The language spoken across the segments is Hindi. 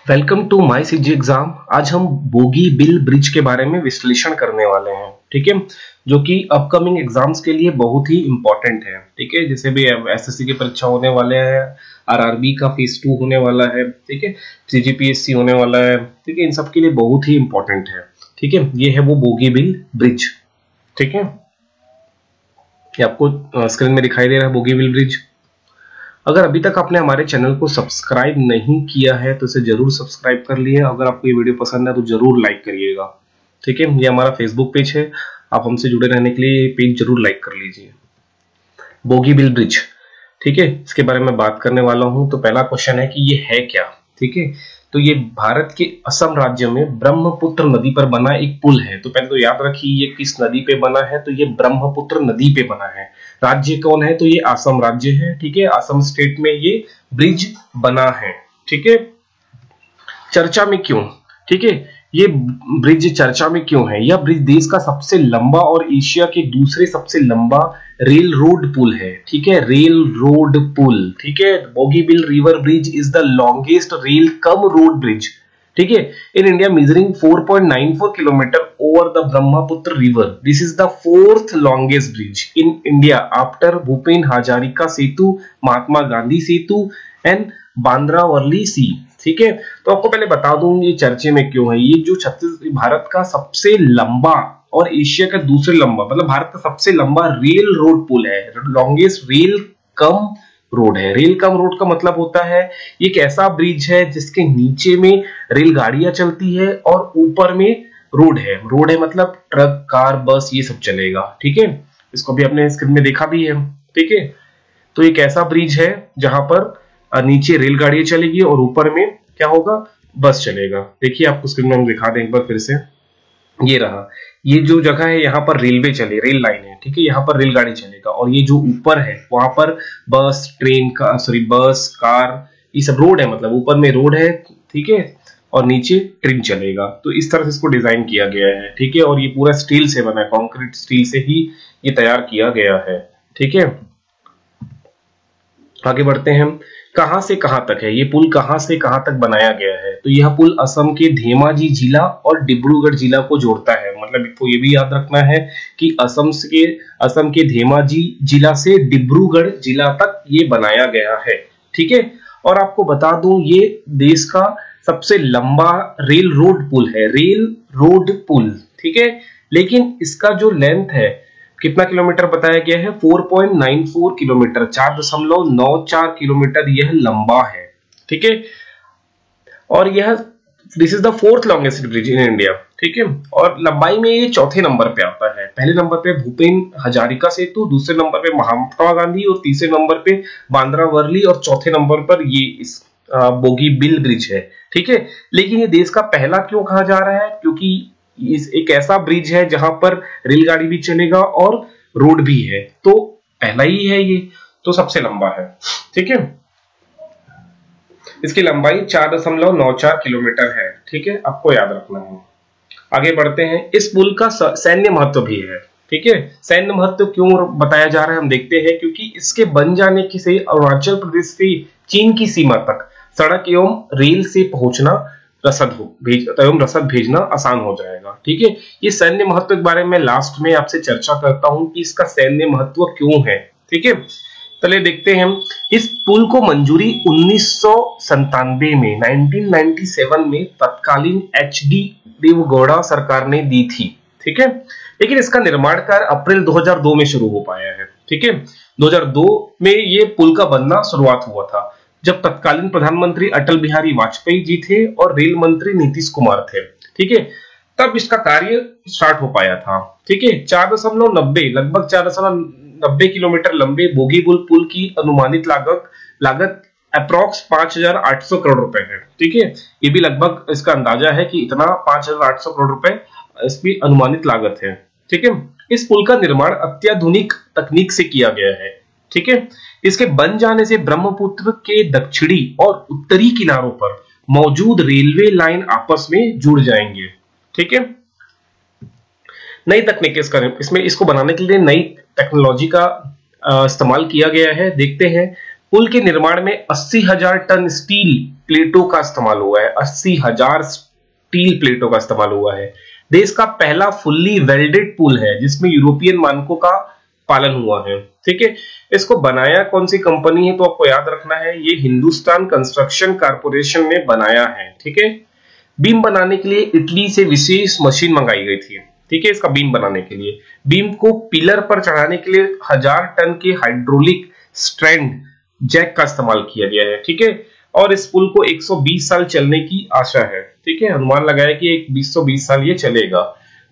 Welcome to my CG exam. आज हम बोगीबिल ब्रिज के बारे में विश्लेषण करने वाले हैं, ठीक है, जो कि अपकमिंग एग्जाम्स के लिए बहुत ही इंपॉर्टेंट है। ठीक है, जैसे भी एसएससी की परीक्षा होने वाले हैं, आरआरबी का फेज 2 होने वाला है, ठीक है, सीजीपीएससी होने वाला है, ठीक है, इन सब के लिए बहुत ही इंपॉर्टेंट है। ठीक है, ये है वो बोगीबिल ब्रिज। ठीक है, ये आपको स्क्रीन में दिखाई दे रहा है बोगीबिल ब्रिज। अगर अभी तक आपने हमारे चैनल को सब्सक्राइब नहीं किया है तो इसे जरूर सब्सक्राइब कर लिए। अगर आपको ये वीडियो पसंद है तो जरूर लाइक करिएगा। ठीक है, ये हमारा फेसबुक पेज है, आप हमसे जुड़े रहने के लिए पेज जरूर लाइक कर लीजिए। बोगीबिल ब्रिज, ठीक है, इसके बारे में बात करने वाला हूं। तो पहला क्वेश्चन है कि ये है क्या। ठीक है, तो ये भारत के असम राज्य में ब्रह्मपुत्र नदी पर बना एक पुल है। तो पहले तो याद रखिए ये किस नदी पे बना है, तो ये ब्रह्मपुत्र नदी पे बना है। राज्य कौन है, तो ये असम राज्य है। ठीक है, असम स्टेट में ये ब्रिज बना है। ठीक है, चर्चा में क्यों, ठीक है, ये ब्रिज चर्चा में क्यों है। यह ब्रिज देश का सबसे लंबा और एशिया के दूसरे सबसे लंबा रेल रोड पुल है। ठीक है, रेल रोड पुल। ठीक है, Bogibeel river bridge is the longest rail cum road bridge, ठीक है, in India measuring 4.94 kilometre over the Brahmaputra river. This is the fourth longest bridge in India after Bhupen Hazarika Setu, Mahatma Gandhi Setu and Bandra Worli sea. ठीक है, तो आपको पहले बता दूं ये चर्चे में क्यों है। ये जो भारत का सबसे लंबा और एशिया का दूसरे लंबा, मतलब भारत का सबसे लंबा रेल रोड पुल है, लॉन्गेस्ट रेल कम रोड है। रेल कम रोड का मतलब होता है ये एक ऐसा ब्रिज है जिसके नीचे में रेलगाड़ियां चलती है और ऊपर में रोड है। रोड है मतलब ट्रक, कार, बस ये सब चलेगा। ठीक है, इसको भी आपने स्क्रीन में देखा भी है। ठीक है, तो एक ऐसा ब्रिज है जहां पर नीचे रेलगाड़ियां चलेगी और ऊपर में क्या होगा, बस चलेगा। देखिए आपको स्क्रीन में हम दिखा दें एक बार फिर से। ये रहा, ये जो जगह है यहाँ पर रेलवे चले, रेल लाइन है। ठीक है, यहाँ पर रेलगाड़ी चलेगा और ये जो ऊपर है वहां पर बस, ट्रेन का, बस, कार, ये सब रोड है, मतलब ऊपर में रोड है। ठीक है, और नीचे ट्रेन चलेगा। तो इस तरह से इसको डिजाइन किया गया है। ठीक है, और ये पूरा स्टील से बना है, कॉन्क्रीट स्टील से ही ये तैयार किया गया है। ठीक है, आगे बढ़ते हैं। कहां से कहां तक है ये पुल, कहां से कहां तक बनाया गया है। तो यह पुल असम के धेमाजी जिला और डिब्रूगढ़ जिला को जोड़ता है। मतलब इसको ये भी याद रखना है कि असम के धेमाजी जिला से डिब्रूगढ़ जिला तक ये बनाया गया है। ठीक है, और आपको बता दूं ये देश का सबसे लंबा रेल रोड पुल है, रेल रोड पुल। ठीक है, लेकिन इसका जो लेंथ है कितना किलोमीटर बताया गया है, 4.94 किलोमीटर, 4.94 किलोमीटर यह लंबा है। ठीक है, और यह this is the fourth longest bridge in India. ठीक है, और लंबाई में ये चौथे नंबर पे आता है। पहले नंबर पे भूपेन हजारिका सेतु, दूसरे नंबर पे महात्मा गांधी और तीसरे नंबर पे बांद्रा वर्ली और चौथे नंबर पर ये इस बोगीबिल ब्रिज है। ठीक है, लेकिन ये देश का पहला क्यों कहा जा रहा है, क्योंकि एक ऐसा ब्रिज है जहां पर रेलगाड़ी भी चलेगा और रोड भी है, तो पहला ही है ये, तो सबसे लंबा है। ठीक है, इसकी लंबाई 4.94 किलोमीटर है। ठीक है, आपको याद रखना है। आगे बढ़ते हैं। इस पुल का सैन्य महत्व भी है। ठीक है, सैन्य महत्व क्यों बताया जा रहा है हम देखते हैं। क्योंकि इसके बन जाने से अरुणाचल प्रदेश से चीन की सीमा तक सड़क एवं रेल से पहुंचना, रसद भेजना आसान हो जाएगा। ठीक है, ये सैन्य महत्व के बारे में लास्ट में आपसे चर्चा करता हूं कि इसका सैन्य महत्व क्यों है। ठीक है, चलिए देखते हैं। इस पुल को मंजूरी 1997 में 1997 में तत्कालीन एचडी देवगौड़ा सरकार ने दी थी। ठीक है, लेकिन इसका निर्माण कार्य अप्रैल 2002 में शुरू हो पाया है। ठीक है, 2002 में ये पुल का बनना शुरुआत हुआ था, जब तत्कालीन प्रधानमंत्री अटल बिहारी वाजपेयी जी थे और रेल मंत्री नीतीश कुमार थे। ठीक है, तब इसका कार्य स्टार्ट हो पाया था। ठीक है, 4.90 लगभग 4.90 किलोमीटर लंबे बोगीबिल पुल की अनुमानित लागत अप्रॉक्स 5,800 करोड़ रुपए है। ठीक है, ये भी लगभग इसका अंदाजा है कि इतना 5,800 करोड़ रुपए इसकी अनुमानित लागत है। ठीक है, इस पुल का निर्माण अत्याधुनिक तकनीक से किया गया है। ठीक है, इसके बन जाने से ब्रह्मपुत्र के दक्षिणी और उत्तरी किनारों पर मौजूद रेलवे लाइन आपस में जुड़ जाएंगे। ठीक है, नई तकनीक इसमें इसको बनाने के लिए नई टेक्नोलॉजी का इस्तेमाल किया गया है। देखते हैं पुल के निर्माण में 80,000 टन स्टील प्लेटों का इस्तेमाल हुआ है। 80,000 स्टील प्लेटों का इस्तेमाल हुआ है। देश का पहला फुल्ली वेल्डेड पुल है जिसमें यूरोपियन मानकों का पालन हुआ है। ठीक है, इसको बनाया कौन सी कंपनी है तो आपको याद रखना है, ये हिंदुस्तान कंस्ट्रक्शन कारपोरेशन ने बनाया है। ठीक है, बीम बनाने के लिए इटली से विशेष मशीन मंगाई गई थी। ठीक है, इसका बीम बनाने के लिए, बीम को पिलर पर चढ़ाने के लिए 1000 टन के हाइड्रोलिक स्ट्रैंड जैक का इस्तेमाल किया गया है। ठीक है, और इस पुल को 120 साल चलने की आशा है। ठीक है, अनुमान लगाया कि 120 साल ये चलेगा।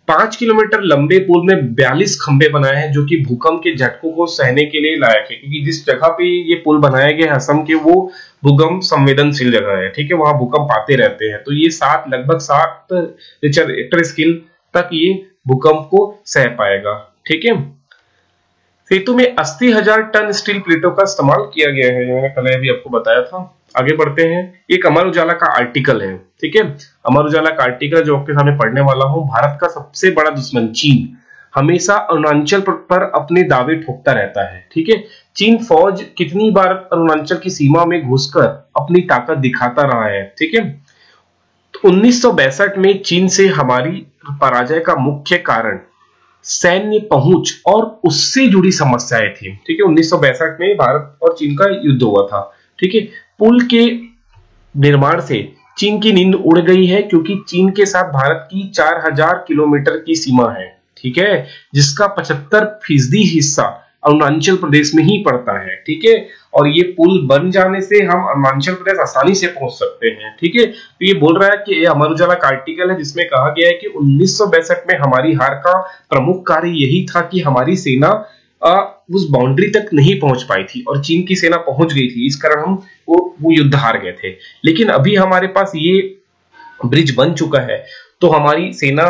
5 किलोमीटर लंबे पुल में 42 खंभे बनाए हैं जो कि भूकंप के झटकों को सहने के लिए लायक है, क्योंकि जिस जगह पे ये पुल बनाया गया है असम के, वो भूकंप संवेदनशील जगह है। ठीक है, वहां भूकंप आते रहते हैं, तो ये लगभग 7 रिक्टर स्केल तक ये भूकंप को सह पाएगा। ठीक है, सेतु में 80,000 टन स्टील प्लेटों का इस्तेमाल किया गया है, मैंने कल भी आपको बताया था। आगे बढ़ते हैं, एक अमर उजाला का आर्टिकल है। ठीक है, अमर उजाला का आर्टिकल जो आपके सामने पढ़ने वाला हूं। भारत का सबसे बड़ा दुश्मन चीन हमेशा अरुणाचल पर अपने दावे ठोकता रहता है। ठीक है, चीन फौज कितनी बार अरुणाचल की सीमा में घुसकर अपनी ताकत दिखाता रहा है। ठीक है, तो 1962 में चीन से हमारी पराजय का मुख्य कारण सैन्य पहुंच और उससे जुड़ी समस्याएं थी। ठीक है, 1962 में भारत और चीन का युद्ध हुआ था। ठीक है, पुल के निर्माण से चीन की नींद उड़ गई है, क्योंकि चीन के साथ भारत की 4000 किलोमीटर की सीमा है। ठीक है, जिसका 75% हिस्सा अरुणाचल प्रदेश में ही पड़ता है। ठीक है, और ये पुल बन जाने से हम अरुणाचल प्रदेश आसानी से पहुंच सकते हैं। ठीक है, तो ये बोल रहा है कि अमर उजाला का आर्टिकल है जिसमें कहा गया है कि 1962 में हमारी हार का प्रमुख कार्य यही था कि हमारी सेना उस बाउंड्री तक नहीं पहुंच पाई थी और चीन की सेना पहुंच गई थी, इस कारण हम वो युद्ध हार गए थे। लेकिन अभी हमारे पास ये ब्रिज बन चुका है, तो हमारी सेना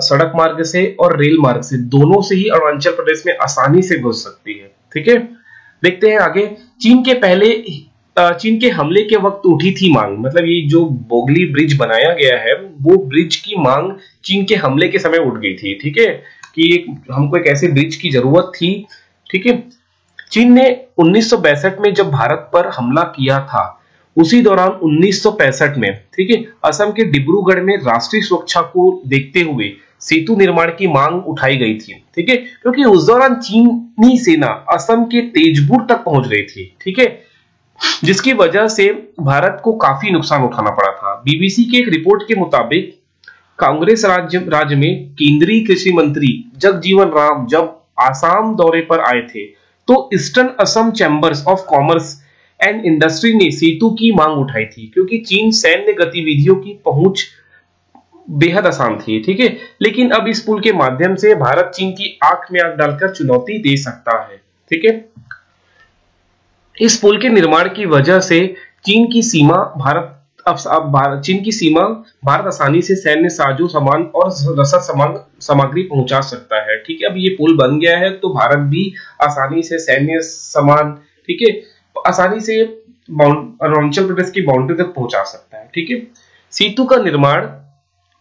सड़क मार्ग से और रेल मार्ग से, दोनों से ही अरुणाचल प्रदेश में आसानी से घुस सकती है। ठीक है, देखते हैं आगे। चीन के हमले के वक्त उठी थी मांग, मतलब ये जो बोगली ब्रिज बनाया गया है, वो ब्रिज की मांग चीन के हमले के समय उठ गई थी। ठीक है, कि हमको एक ऐसे ब्रिज की जरूरत थी। ठीक है, चीन ने 1962 में जब भारत पर हमला किया था, उसी दौरान 1965 में, ठीक है, असम के डिब्रूगढ़ में राष्ट्रीय सुरक्षा को देखते हुए सेतु निर्माण की मांग उठाई गई थी। ठीक है, क्योंकि उस दौरान चीनी सेना असम के तेजपुर तक पहुंच गई थी। ठीक है, जिसकी वजह से भारत को काफी नुकसान उठाना पड़ा था। बीबीसी की एक रिपोर्ट के मुताबिक कांग्रेस राज्य में केंद्रीय कृषि मंत्री जगजीवन राम जब आसाम दौरे पर आए थे, तो eastern Assam chambers of commerce and industry ने सेतु की मांग उठाई थी, क्योंकि चीन सैन्य गतिविधियों की पहुंच बेहद आसान थी। ठीक है, लेकिन अब इस पुल के माध्यम से भारत चीन की आंख में आंख डालकर चुनौती दे सकता है। ठीक है, इस पुल के निर्माण की वजह से चीन की सीमा भारत आसानी से सैन्य साजो सामान और रसद सामग्री पहुंचा सकता है। ठीक है, अब ये पुल बन गया है तो भारत भी आसानी से सैन्य सामान, ठीक है, आसानी से अरुणाचल प्रदेश की बाउंड्री तक पहुंचा सकता है। ठीक है, सेतु का निर्माण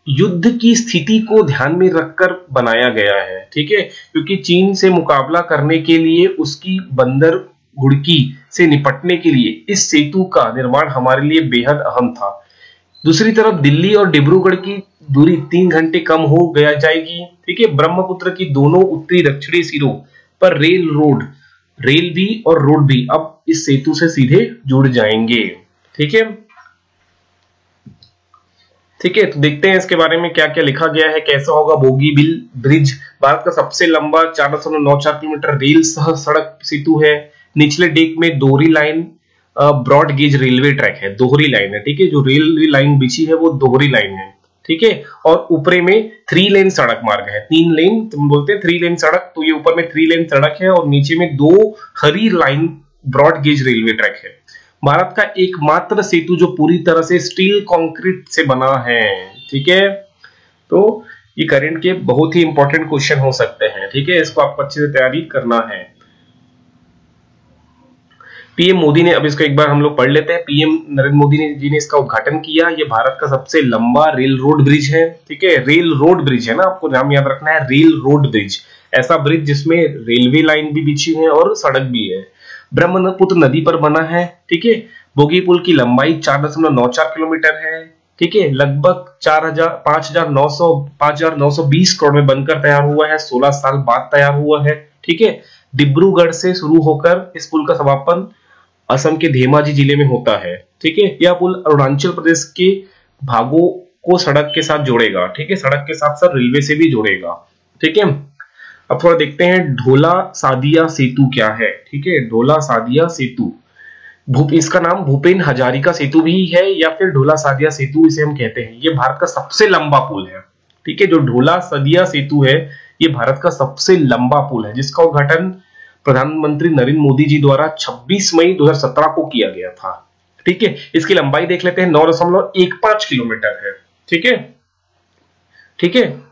युद्ध की स्थिति को ध्यान में रखकर बनाया गया है। ठीक है, क्योंकि चीन से मुकाबला करने के लिए, उसकी बंदर घुड़की से निपटने के लिए इस सेतु का निर्माण हमारे लिए बेहद अहम था। दूसरी तरफ दिल्ली और डिब्रूगढ़ की दूरी 3 घंटे कम हो गया जाएगी। ठीक है, ब्रह्मपुत्र की दोनों उत्तरी दक्षिणी सिरों पर रेल भी और रोड भी अब इस सेतु से सीधे जुड़ जाएंगे। ठीक है, ठीक है, तो देखते हैं इसके बारे में क्या क्या लिखा गया है, कैसा होगा। बोगीबिल ब्रिज भारत का सबसे लंबा 4.94 किलोमीटर रेल सह सड़क सेतु है। निचले डेक में दोहरी line broad gauge railway track है, दोहरी लाइन है। ठीक है, जो रेलवे लाइन बिछी है वो दोहरी लाइन है। ठीक है, और ऊपरे में 3 लेन सड़क मार्ग है। 3 लेन तुम बोलते हैं 3 लेन सड़क, तो ये ऊपर में 3 लेन सड़क है और नीचे में 2 हरी line broad gauge railway track है। भारत का एकमात्र सेतु जो पूरी तरह से स्टील कंक्रीट से बना है। ठीक है, तो ये करंट के बहुत ही इंपॉर्टेंट क्वेश्चन हो सकते हैं। ठीक है, इसको आपको अच्छे से तैयारी करना है। पीएम मोदी ने, अब इसको एक बार हम लोग पढ़ लेते हैं। पीएम नरेंद्र मोदी जी ने इसका उद्घाटन किया। ये भारत का सबसे लंबा रेल रोड ब्रिज है। ठीक है, रेल रोड ब्रिज है ना, आपको नाम याद रखना है, रेल रोड ब्रिज, ऐसा ब्रिज जिसमें रेलवे लाइन भी बिछी है और सड़क भी है। ब्रह्मपुत्र नदी पर बना है। ठीक है, बोगी पुल की लंबाई 4.94 किलोमीटर है। ठीक है, लगभग 5,920 करोड़ में बनकर तैयार हुआ है, 16 साल बाद तैयार हुआ है। ठीक है, डिब्रूगढ़ से शुरू होकर इस पुल का समापन असम के धेमाजी जिले में होता है। ठीक है, यह पुल अरुणाचल प्रदेश के भागों को सड़क के साथ जोड़ेगा। ठीक है, सड़क के साथ साथ रेलवे से भी जोड़ेगा। ठीक है, अब थोड़ा देखते हैं ढोला सादिया सेतु क्या है। ठीक है, ढोला सादिया सेतु, इसका नाम भूपेन हजारिका सेतु भी है या फिर ढोला सादिया सेतु इसे हम कहते हैं। ये भारत का सबसे लंबा पुल है। ठीक है, जो ढोला सादिया सेतु है ये भारत का सबसे लंबा पुल है, जिसका उद्घाटन प्रधानमंत्री नरेंद्र मोदी जी द्वारा 26 मई 2017 को किया गया था। ठीक है, इसकी लंबाई देख लेते हैं, 9.15 किलोमीटर है। ठीक है, ठीक है,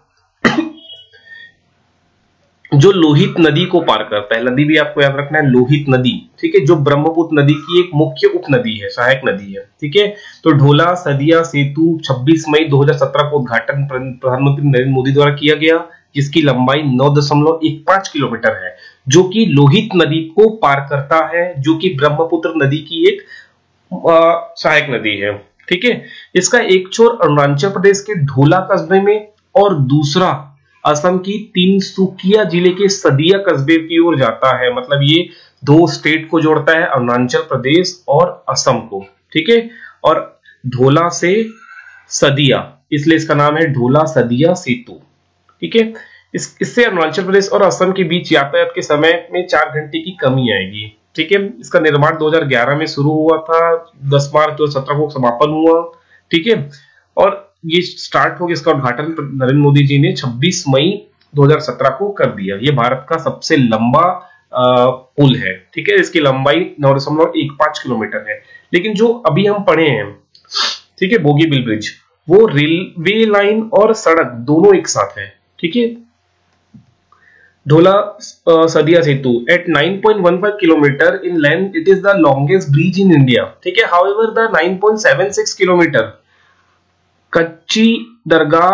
जो लोहित नदी को पार करता है, नदी भी आपको याद रखना है, लोहित नदी। ठीक है, जो ब्रह्मपुत्र नदी की एक मुख्य उपनदी है, सहायक नदी है। ठीक है, तो ढोला सदिया सेतु 26 मई 2017 को उद्घाटन प्रधानमंत्री नरेंद्र मोदी द्वारा किया गया, जिसकी लंबाई 9.15 किलोमीटर है, जो कि लोहित नदी को पार करता है, जो कि ब्रह्मपुत्र नदी की एक सहायक नदी है। ठीक है, इसका एक छोर अरुणाचल प्रदेश के ढोला कस्बे में और दूसरा असम की तिनसुकिया जिले के सदिया कस्बे की ओर जाता है। मतलब ये दो स्टेट को जोड़ता है, अरुणाचल प्रदेश और असम को। ठीक है, और ढोला से सदिया, इसलिए इसका नाम है ढोला सदिया सेतु। ठीक है, इससे अरुणाचल प्रदेश और असम के बीच यातायात के समय में 4 घंटे की कमी आएगी। ठीक है, इसका निर्माण 2011 में शुरू हुआ था, 10 मार्च 2017 को समापन हुआ। ठीक है, और ये स्टार्ट हो गया, इसका उद्घाटन नरेंद्र मोदी जी ने 26 मई 2017 को कर दिया। ये भारत का सबसे लंबा पुल है। ठीक है, इसकी लंबाई 9.15 किलोमीटर है। लेकिन जो अभी हम पढ़े हैं, ठीक है, बोगीबिल ब्रिज, वो रेलवे लाइन और सड़क दोनों एक साथ है। ठीक है, ढोला सदिया सेतु at 9.15 kilometre in length, it is the longest bridge in India. ठीक है, हाउएवर द 9.76 किलोमीटर कच्ची दरगाह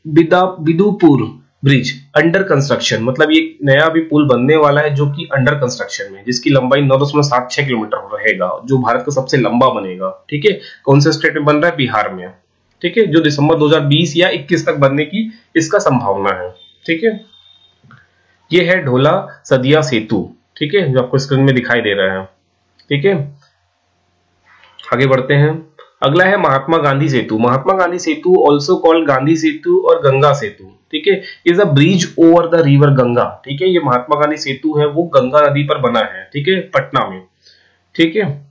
बिदुपुर ब्रिज अंडर कंस्ट्रक्शन, मतलब ये नया भी पुल बनने वाला है जो कि अंडर कंस्ट्रक्शन में, जिसकी लंबाई 9.76 किलोमीटर रहेगा, जो भारत का सबसे लंबा बनेगा। ठीक है, कौन से स्टेट में बन रहा है? बिहार में। ठीक है, जो दिसंबर 2020 या 21 तक बनने की इसका संभावना है। ठीक है, ये है ढोला सदिया सेतु। ठीक है, जो आपको स्क्रीन में दिखाई दे रहा है। ठीक है, आगे बढ़ते हैं। अगला है महात्मा गांधी सेतु। महात्मा गांधी सेतु ऑल्सो कॉल्ड गांधी सेतु और गंगा सेतु। ठीक है, is a bridge over the river Ganga. ठीक है, ये महात्मा गांधी सेतु है, वो गंगा नदी पर बना है। ठीक है, पटना में। ठीक है,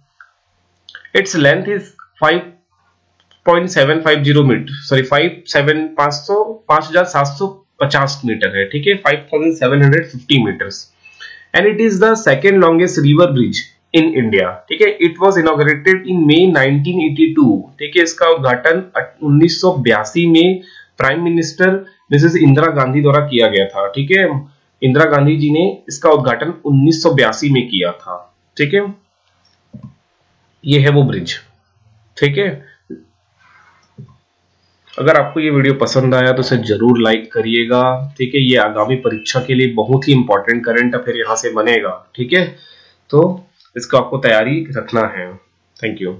it's length is 5.750 metre, sorry 5,750 metre है। ठीक है, 5,750 metres, and it is the second longest river bridge in India. ठीक है, it was inaugurated in May 1982। ठीक है, इसका उद्घाटन 1982 में prime minister Mrs Indira Gandhi द्वारा किया गया था। ठीक है, इंदिरा गांधी जी ने इसका उद्घाटन 1982 में किया था। ठीक है, ये है वो ब्रिज। ठीक है, अगर आपको ये वीडियो पसंद आया तो इसे जरूर लाइक करिएगा। ठीक है, ये आगामी परीक्षा के लिए बहुत ही इंपॉर्टेंट करंट अफेयर यहां से बनेगा। ठीक है, तो इसका आपको तैयारी रखना है। Thank you.